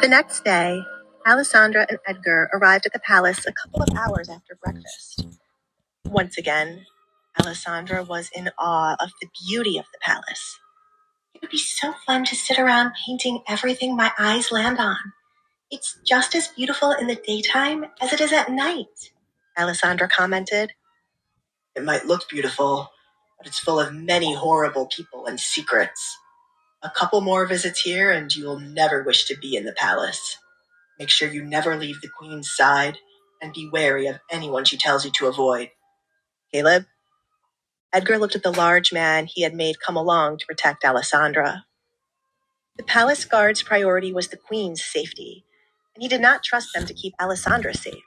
The next day, Alessandra and Edgar arrived at the palace a couple of hours after breakfast. Once again, Alessandra was in awe of the beauty of the palace. It would be so fun to sit around painting everything my eyes land on. It's just as beautiful in the daytime as it is at night, Alessandra commented. It might look beautiful, but it's full of many horrible people and secrets. A couple more visits here and you will never wish to be in the palace. Make sure you never leave the queen's side and be wary of anyone she tells you to avoid. Caleb? Edgar looked at the large man he had made come along to protect Alessandra. The palace guard's priority was the queen's safety, and he did not trust them to keep Alessandra safe.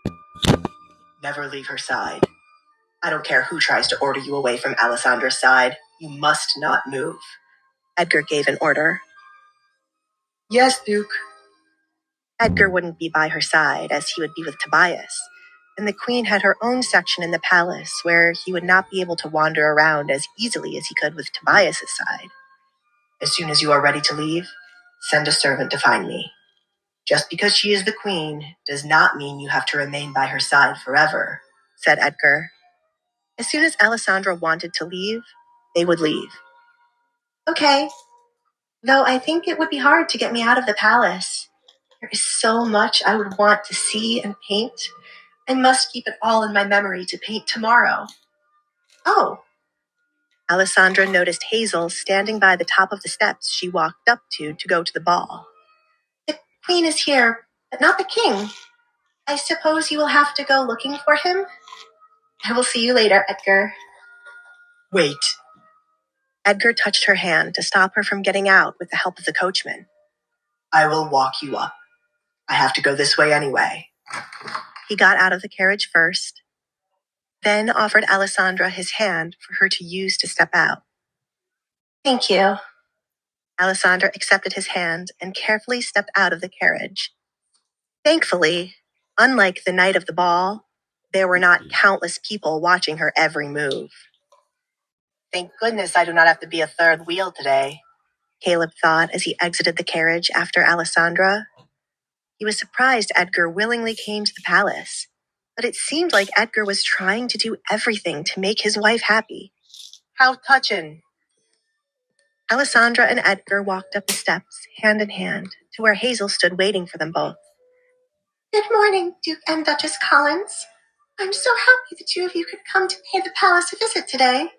Never leave her side. I don't care who tries to order you away from Alessandra's side. You must not move. Edgar gave an order. Yes, Duke. Edgar wouldn't be by her side, as he would be with Tobias, and the queen had her own section in the palace where he would not be able to wander around as easily as he could with Tobias's side. As soon as you are ready to leave, send a servant to find me. Just because she is the queen does not mean you have to remain by her side forever, said Edgar. As soon as Alessandra wanted to leave, they would leave. Okay, though I think it would be hard to get me out of the palace. There is so much I would want to see and paint. I must keep it all in my memory to paint tomorrow. Oh. Alessandra noticed Hazel standing by the top of the steps she walked up to go to the ball. The queen is here, but not the king. I suppose you will have to go looking for him? I will see you later, Edgar. Wait. Edgar touched her hand to stop her from getting out with the help of the coachman. I will walk you up. I have to go this way anyway. He got out of the carriage first, then offered Alessandra his hand for her to use to step out. Thank you. Alessandra accepted his hand and carefully stepped out of the carriage. Thankfully, unlike the night of the ball, there were not countless people watching her every move. Thank goodness I do not have to be a third wheel today, Caleb thought as he exited the carriage after Alessandra. He was surprised Edgar willingly came to the palace, but it seemed like Edgar was trying to do everything to make his wife happy. How touching! Alessandra and Edgar walked up the steps, hand in hand, to where Hazel stood waiting for them both. Good morning, Duke and Duchess Collins. I'm so happy the two of you could come to pay the palace a visit today.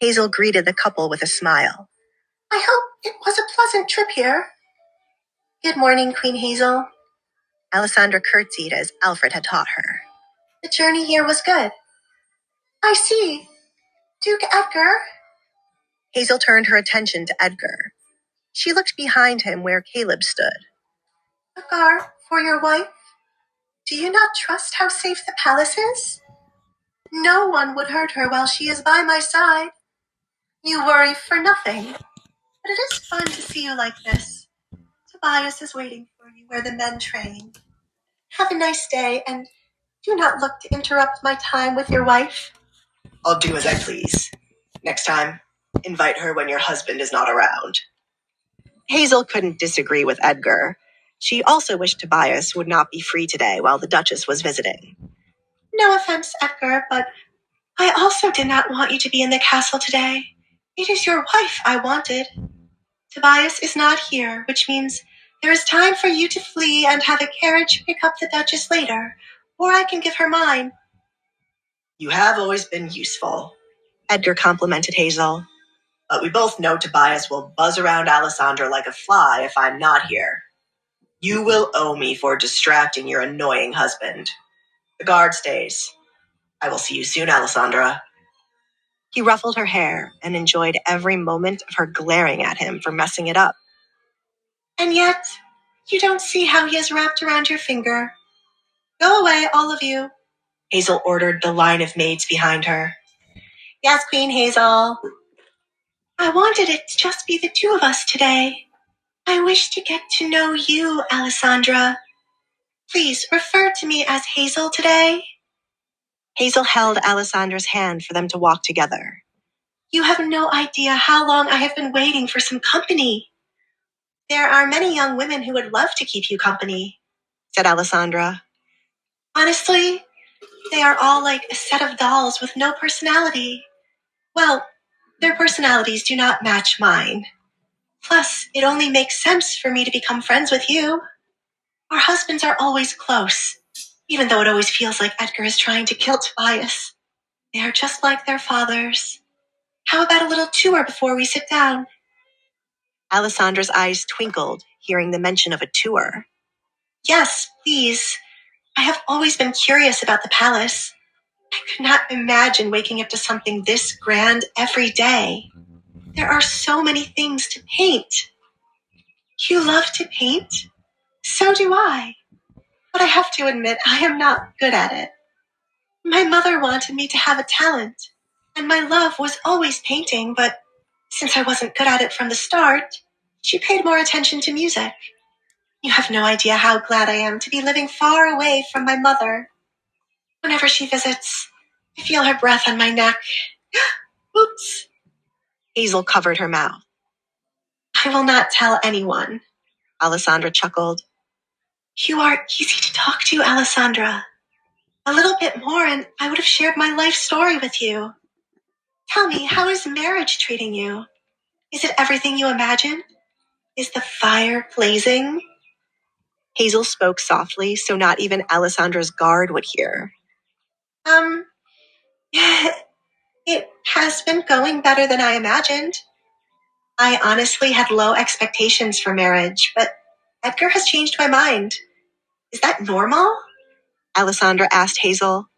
Hazel greeted the couple with a smile. I hope it was a pleasant trip here. Good morning, Queen Hazel. Alessandra curtsied as Alfred had taught her. The journey here was good. I see. Duke Edgar? Hazel turned her attention to Edgar. She looked behind him where Caleb stood. A guard for your wife? Do you not trust how safe the palace is? No one would hurt her while she is by my side. You worry for nothing. But it is fun to see you like this. Tobias is waiting for you where the men train. Have a nice day, and do not look to interrupt my time with your wife. I'll do as I please. Next time, invite her when your husband is not around. Hazel couldn't disagree with Edgar. She also wished Tobias would not be free today while the Duchess was visiting. No offense, Edgar, but I also did not want you to be in the castle today. It is your wife I wanted. Tobias is not here, which means there is time for you to flee and have a carriage pick up the Duchess later, or I can give her mine. You have always been useful, Edgar complimented Hazel. But we both know Tobias will buzz around Alessandra like a fly if I'm not here. You will owe me for distracting your annoying husband. The guard stays. I will see you soon, Alessandra. He ruffled her hair and enjoyed every moment of her glaring at him for messing it up. And yet, you don't see how he is wrapped around your finger. Go away, all of you, Hazel ordered the line of maids behind her. Yes, Queen Hazel. I wanted it to just be the two of us today. I wish to get to know you, Alessandra. Please refer to me as Hazel today. Hazel held Alessandra's hand for them to walk together. You have no idea how long I have been waiting for some company. There are many young women who would love to keep you company, said Alessandra. Honestly, they are all like a set of dolls with no personality. Well, their personalities do not match mine. Plus, it only makes sense for me to become friends with you. Our husbands are always close, even though it always feels like Edgar is trying to kill Tobias. They are just like their fathers. How about a little tour before we sit down? Alessandra's eyes twinkled, hearing the mention of a tour. Yes, please. I have always been curious about the palace. I could not imagine waking up to something this grand every day. There are so many things to paint. You love to paint? So do I. But I have to admit, I am not good at it. My mother wanted me to have a talent, and my love was always painting, but since I wasn't good at it from the start, she paid more attention to music. You have no idea how glad I am to be living far away from my mother. Whenever she visits, I feel her breath on my neck. Oops. Hazel covered her mouth. I will not tell anyone, Alessandra chuckled. You are easy to talk to, Alessandra. A little bit more and I would have shared my life story with you. Tell me, how is marriage treating you? Is it everything you imagine? Is the fire blazing? Hazel spoke softly, so not even Alessandra's guard would hear. It has been going better than I imagined. I honestly had low expectations for marriage, but Edgar has changed my mind. Is that normal? Alessandra asked Hazel,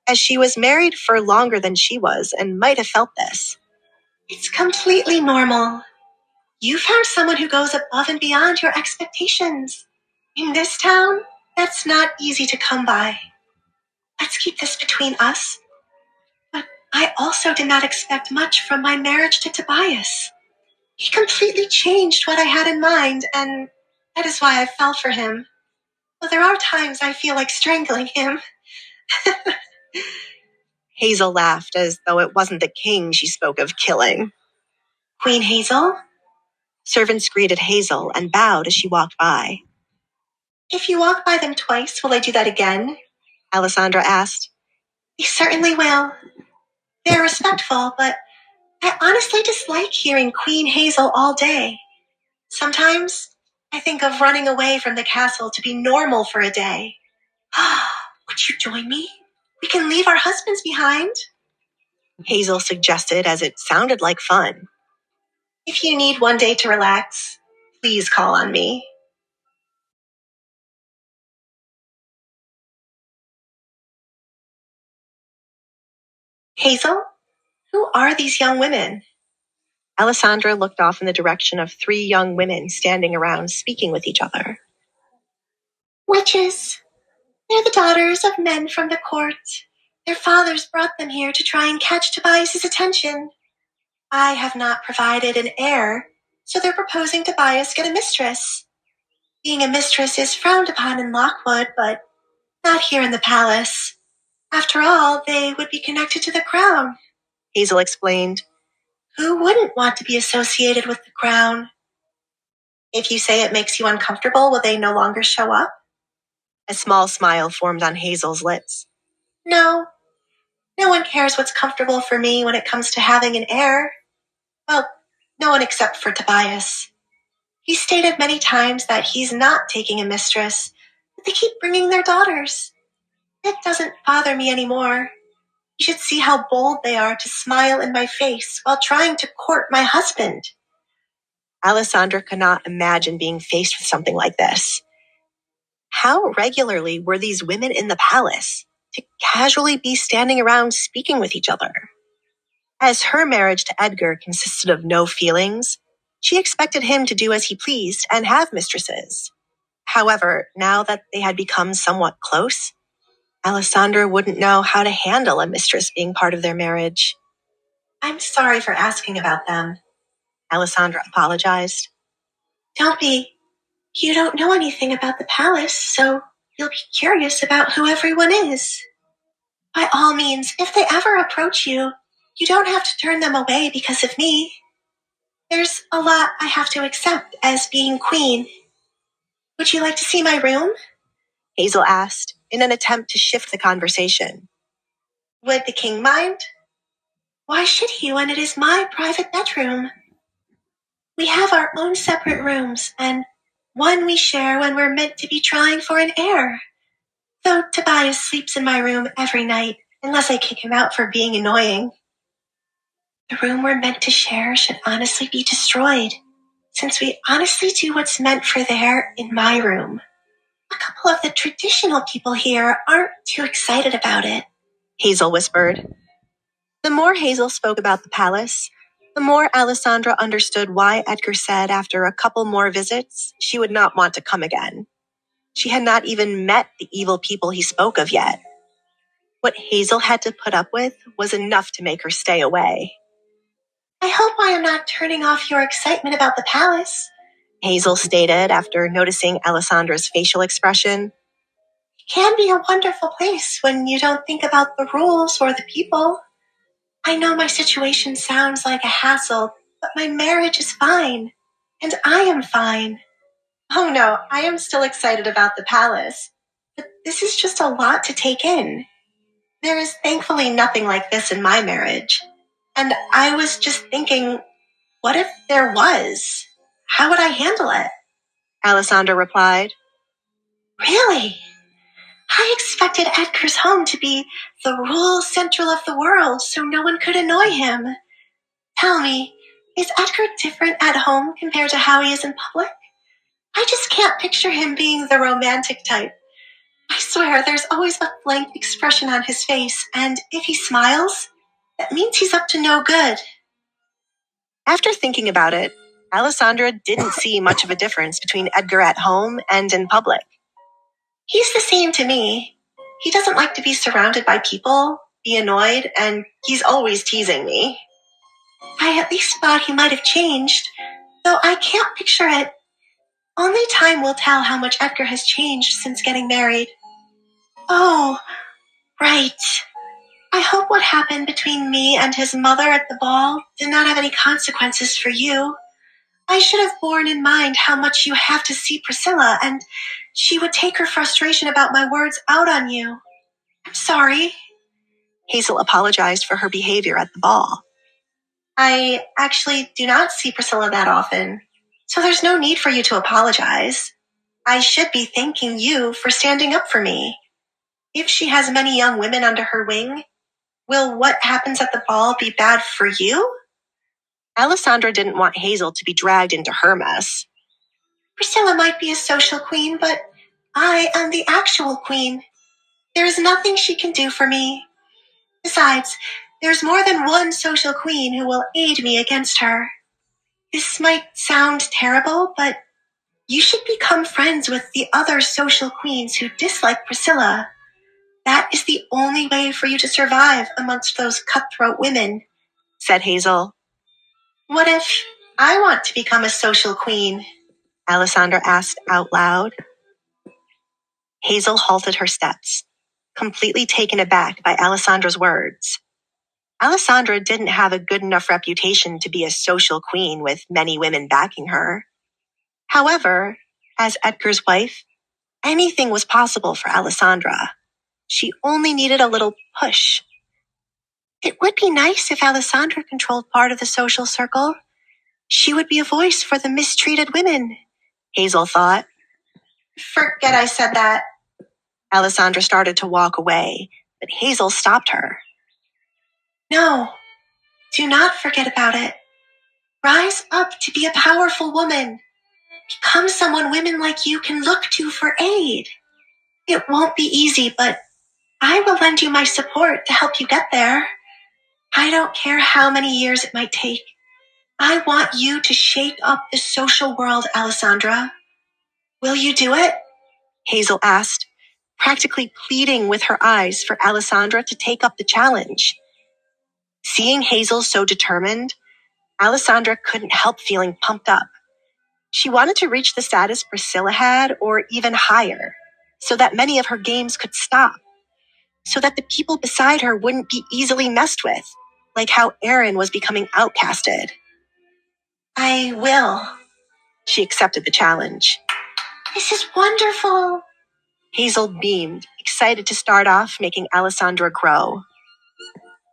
as she was married for longer than she was and might have felt this. It's completely normal. You found someone who goes above and beyond your expectations. In this town, that's not easy to come by. Let's keep this between us. But I also did not expect much from my marriage to Tobias. He completely changed what I had in mind, and that is why I fell for him. But there are times I feel like strangling him. Hazel laughed as though it wasn't the king she spoke of killing. Queen Hazel? Servants greeted Hazel and bowed as she walked by. If you walk by them twice, will I do that again? Alessandra asked. You certainly will. They're respectful, but I honestly dislike hearing Queen Hazel all day. Sometimes I think of running away from the castle to be normal for a day. Would you join me? We can leave our husbands behind. Hazel suggested as it sounded like fun. If you need one day to relax, please call on me. Hazel, who are these young women? Alessandra looked off in the direction of 3 young women standing around speaking with each other. Witches. They're the daughters of men from the court. Their fathers brought them here to try and catch Tobias's attention. I have not provided an heir, so they're proposing Tobias get a mistress. Being a mistress is frowned upon in Lockwood, but not here in the palace. After all, they would be connected to the crown, Hazel explained. Who wouldn't want to be associated with the crown? If you say it makes you uncomfortable, will they no longer show up? A small smile formed on Hazel's lips. No. No one cares what's comfortable for me when it comes to having an heir. Well, no one except for Tobias. He stated many times that he's not taking a mistress, but they keep bringing their daughters. It doesn't bother me anymore. You should see how bold they are to smile in my face while trying to court my husband. Alessandra could not imagine being faced with something like this. How regularly were these women in the palace to casually be standing around speaking with each other? As her marriage to Edgar consisted of no feelings, she expected him to do as he pleased and have mistresses. However, now that they had become somewhat close, Alessandra wouldn't know how to handle a mistress being part of their marriage. I'm sorry for asking about them, Alessandra apologized. Don't be. You don't know anything about the palace, so you'll be curious about who everyone is. By all means, if they ever approach you, you don't have to turn them away because of me. There's a lot I have to accept as being queen. Would you like to see my room? Hazel asked, in an attempt to shift the conversation. Would the king mind? Why should he when it is my private bedroom? We have our own separate rooms, and one we share when we're meant to be trying for an heir. Though Tobias sleeps in my room every night, unless I kick him out for being annoying. The room we're meant to share should honestly be destroyed, since we honestly do what's meant for there in my room. A couple of the traditional people here aren't too excited about it, Hazel whispered. The more Hazel spoke about the palace, the more Alessandra understood why Edgar said after a couple more visits, she would not want to come again. She had not even met the evil people he spoke of yet. What Hazel had to put up with was enough to make her stay away. I hope I am not turning off your excitement about the palace, Hazel stated after noticing Alessandra's facial expression. It can be a wonderful place when you don't think about the rules or the people. I know my situation sounds like a hassle, but my marriage is fine, and I am fine. Oh no, I am still excited about the palace, but this is just a lot to take in. There is thankfully nothing like this in my marriage, and I was just thinking, what if there was? How would I handle it? Alessandra replied. Really? I expected Edgar's home to be the rule central of the world so no one could annoy him. Tell me, is Edgar different at home compared to how he is in public? I just can't picture him being the romantic type. I swear there's always a blank expression on his face, and if he smiles, that means he's up to no good. After thinking about it, Alessandra didn't see much of a difference between Edgar at home and in public. He's the same to me. He doesn't like to be surrounded by people, be annoyed, and he's always teasing me. I at least thought he might have changed, though I can't picture it. Only time will tell how much Edgar has changed since getting married. Oh, right. I hope what happened between me and his mother at the ball did not have any consequences for you. I should have borne in mind how much you have to see Priscilla, and she would take her frustration about my words out on you. I'm sorry. Hazel apologized for her behavior at the ball. I actually do not see Priscilla that often, so there's no need for you to apologize. I should be thanking you for standing up for me. If she has many young women under her wing, will what happens at the ball be bad for you? Alessandra didn't want Hazel to be dragged into her mess. Priscilla might be a social queen, but I am the actual queen. There is nothing she can do for me. Besides, there's more than one social queen who will aid me against her. This might sound terrible, but you should become friends with the other social queens who dislike Priscilla. That is the only way for you to survive amongst those cutthroat women, said Hazel. What if I want to become a social queen? Alessandra asked out loud. Hazel halted her steps, completely taken aback by Alessandra's words. Alessandra didn't have a good enough reputation to be a social queen with many women backing her. However, as Edgar's wife, anything was possible for Alessandra. She only needed a little push. It would be nice if Alessandra controlled part of the social circle. She would be a voice for the mistreated women, Hazel thought. Forget I said that. Alessandra started to walk away, but Hazel stopped her. No, do not forget about it. Rise up to be a powerful woman. Become someone women like you can look to for aid. It won't be easy, but I will lend you my support to help you get there. I don't care how many years it might take. I want you to shake up the social world, Alessandra. Will you do it? Hazel asked, practically pleading with her eyes for Alessandra to take up the challenge. Seeing Hazel so determined, Alessandra couldn't help feeling pumped up. She wanted to reach the status Priscilla had, or even higher, so that many of her games could stop, so that the people beside her wouldn't be easily messed with, like how Aaron was becoming outcasted. I will. She accepted the challenge. This is wonderful. Hazel beamed, excited to start off making Alessandra grow.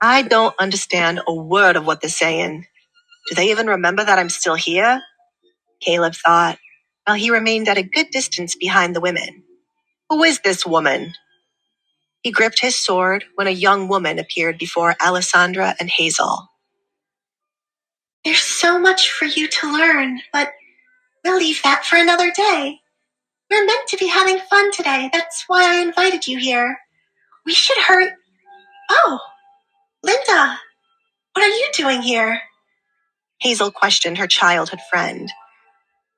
I don't understand a word of what they're saying. Do they even remember that I'm still here? Caleb thought, while he remained at a good distance behind the women. Who is this woman? He gripped his sword when a young woman appeared before Alessandra and Hazel. There's so much for you to learn, but we'll leave that for another day. We're meant to be having fun today. That's why I invited you here. We should hurry. Oh, Linda, what are you doing here? Hazel questioned her childhood friend.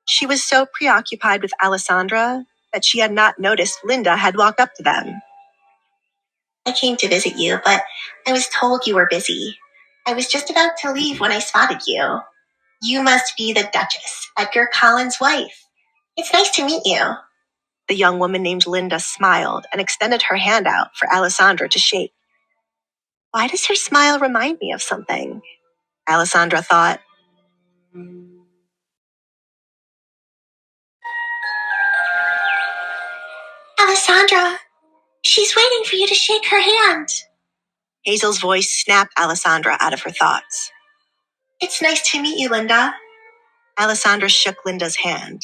She was so preoccupied with Alessandra that she had not noticed Linda had walked up to them. I came to visit you, but I was told you were busy. I was just about to leave when I spotted you. You must be the Duchess, Edgar Collins' wife. It's nice to meet you. The young woman named Linda smiled and extended her hand out for Alessandra to shake. Why does her smile remind me of something? Alessandra thought. Alessandra, she's waiting for you to shake her hand. Hazel's voice snapped Alessandra out of her thoughts. It's nice to meet you, Linda. Alessandra shook Linda's hand.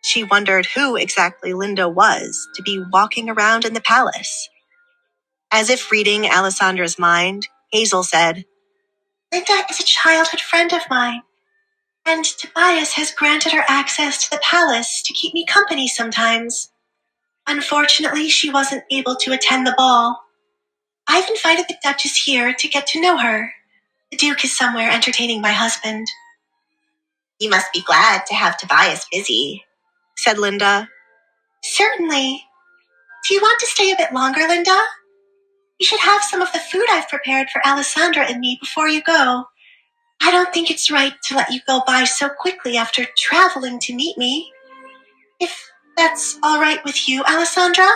She wondered who exactly Linda was to be walking around in the palace. As if reading Alessandra's mind, Hazel said, Linda is a childhood friend of mine, and Tobias has granted her access to the palace to keep me company sometimes. Unfortunately, she wasn't able to attend the ball. I've invited the Duchess here to get to know her. The Duke is somewhere entertaining my husband. You must be glad to have Tobias busy, said Linda. Certainly. Do you want to stay a bit longer, Linda? You should have some of the food I've prepared for Alessandra and me before you go. I don't think it's right to let you go by so quickly after traveling to meet me. If that's all right with you, Alessandra?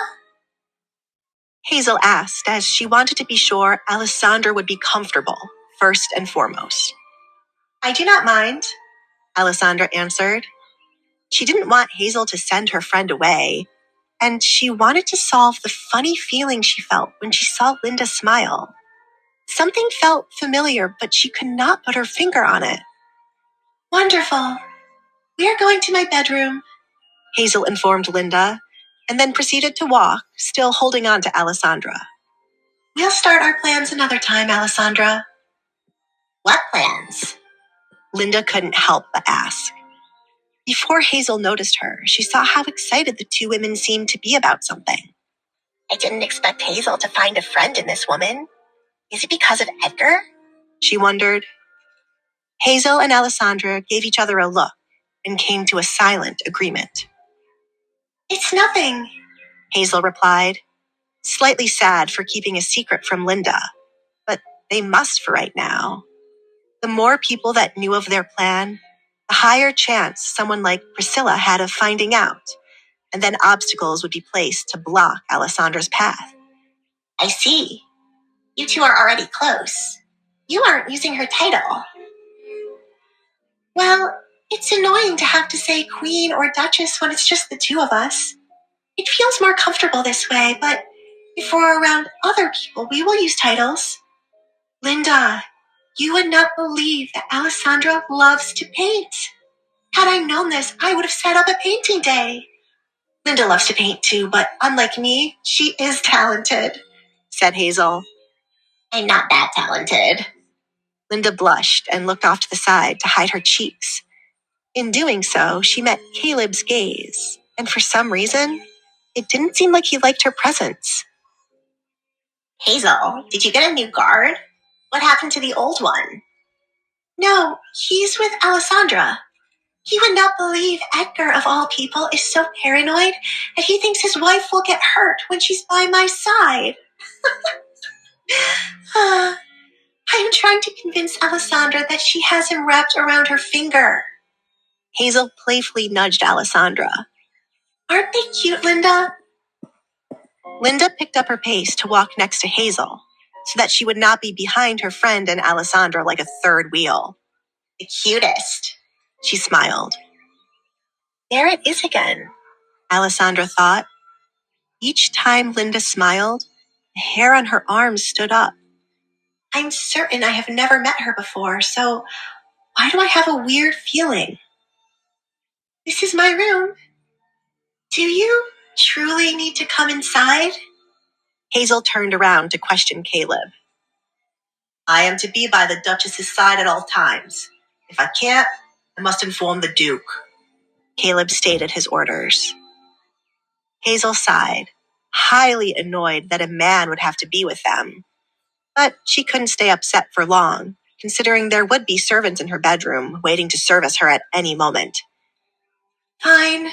Hazel asked, as she wanted to be sure Alessandra would be comfortable, first and foremost. I do not mind, Alessandra answered. She didn't want Hazel to send her friend away, and she wanted to solve the funny feeling she felt when she saw Linda smile. Something felt familiar, but she could not put her finger on it. Wonderful. We are going to my bedroom, Hazel informed Linda, and then proceeded to walk, still holding on to Alessandra. We'll start our plans another time, Alessandra. What plans? Linda couldn't help but ask. Before Hazel noticed her, she saw how excited the two women seemed to be about something. I didn't expect Hazel to find a friend in this woman. Is it because of Edgar? She wondered. Hazel and Alessandra gave each other a look and came to a silent agreement. It's nothing, Hazel replied, slightly sad for keeping a secret from Linda, but they must for right now. The more people that knew of their plan, the higher chance someone like Priscilla had of finding out, and then obstacles would be placed to block Alessandra's path. I see. You two are already close. You aren't using her title. Well, it's annoying to have to say queen or duchess when it's just the two of us. It feels more comfortable this way, but if we're around other people, we will use titles. Linda, you would not believe that Alessandra loves to paint. Had I known this, I would have set up a painting day. Linda loves to paint too, but unlike me, she is talented, said Hazel. I'm not that talented. Linda blushed and looked off to the side to hide her cheeks. In doing so, she met Caleb's gaze, and for some reason, it didn't seem like he liked her presence. Hazel, did you get a new guard? What happened to the old one? No, he's with Alessandra. He would not believe Edgar, of all people, is so paranoid that he thinks his wife will get hurt when she's by my side. I am trying to convince Alessandra that she has him wrapped around her finger. Hazel playfully nudged Alessandra. Aren't they cute, Linda? Linda picked up her pace to walk next to Hazel, so that she would not be behind her friend and Alessandra like a third wheel. The cutest. She smiled. There it is again, Alessandra thought. Each time Linda smiled, the hair on her arms stood up. I'm certain I have never met her before, so why do I have a weird feeling? This is my room. Do you truly need to come inside? Hazel turned around to question Caleb. I am to be by the Duchess's side at all times. If I can't, I must inform the Duke. Caleb stated his orders. Hazel sighed, highly annoyed that a man would have to be with them. But she couldn't stay upset for long, considering there would be servants in her bedroom waiting to service her at any moment. Fine,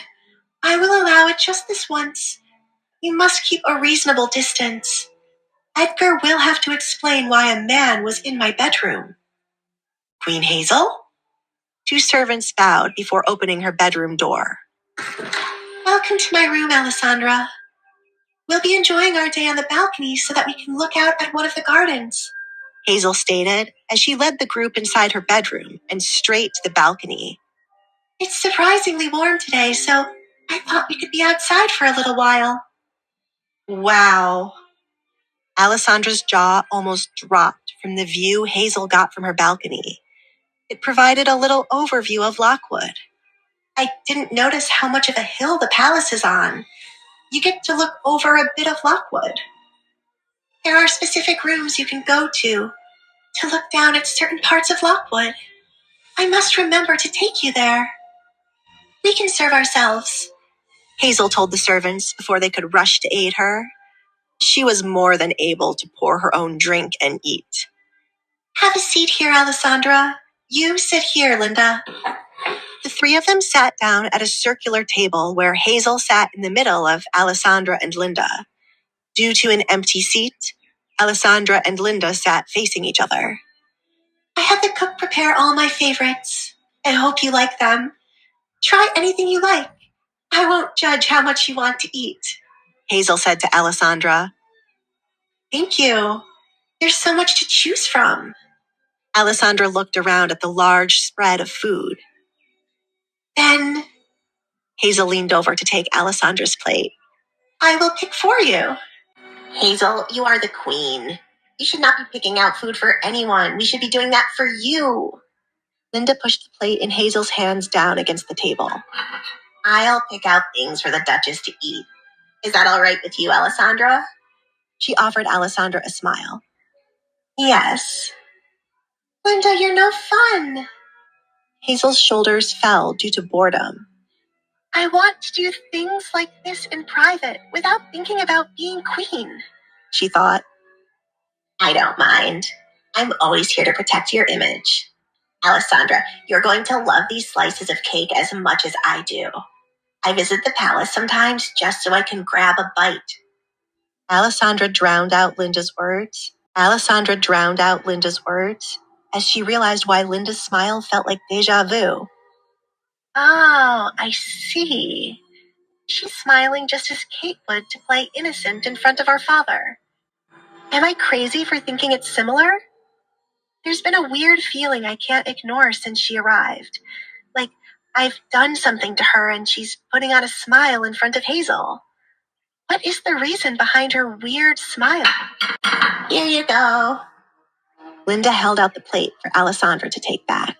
I will allow it just this once. You must keep a reasonable distance. Edgar will have to explain why a man was in my bedroom. Queen Hazel? Two servants bowed before opening her bedroom door. Welcome to my room, Alessandra. We'll be enjoying our day on the balcony so that we can look out at one of the gardens, Hazel stated as she led the group inside her bedroom and straight to the balcony. It's surprisingly warm today, so I thought we could be outside for a little while. Wow. Alessandra's jaw almost dropped from the view Hazel got from her balcony. It provided a little overview of Lockwood. I didn't notice how much of a hill the palace is on. You get to look over a bit of Lockwood. There are specific rooms you can go to look down at certain parts of Lockwood. I must remember to take you there. We can serve ourselves, Hazel told the servants before they could rush to aid her. She was more than able to pour her own drink and eat. Have a seat here, Alessandra. You sit here, Linda. The three of them sat down at a circular table where Hazel sat in the middle of Alessandra and Linda. Due to an empty seat, Alessandra and Linda sat facing each other. I had the cook prepare all my favorites. I hope you like them. Try anything you like. I won't judge how much you want to eat, Hazel said to Alessandra. Thank you. There's so much to choose from. Alessandra looked around at the large spread of food. Then Hazel leaned over to take Alessandra's plate. I will pick for you. Hazel, you are the queen. You should not be picking out food for anyone. We should be doing that for you. Linda pushed the plate in Hazel's hands down against the table. I'll pick out things for the Duchess to eat. Is that all right with you, Alessandra? She offered Alessandra a smile. Yes. Linda, you're no fun. Hazel's shoulders fell due to boredom. I want to do things like this in private without thinking about being queen, she thought. I don't mind. I'm always here to protect your image. Alessandra, you're going to love these slices of cake as much as I do. I visit the palace sometimes just so I can grab a bite. Alessandra drowned out Linda's words as she realized why Linda's smile felt like deja vu. Oh, I see. She's smiling just as Kate would to play innocent in front of our father. Am I crazy for thinking it's similar? There's been a weird feeling I can't ignore since she arrived. Like I've done something to her and she's putting on a smile in front of Hazel. What is the reason behind her weird smile? Here you go. Linda held out the plate for Alessandra to take back.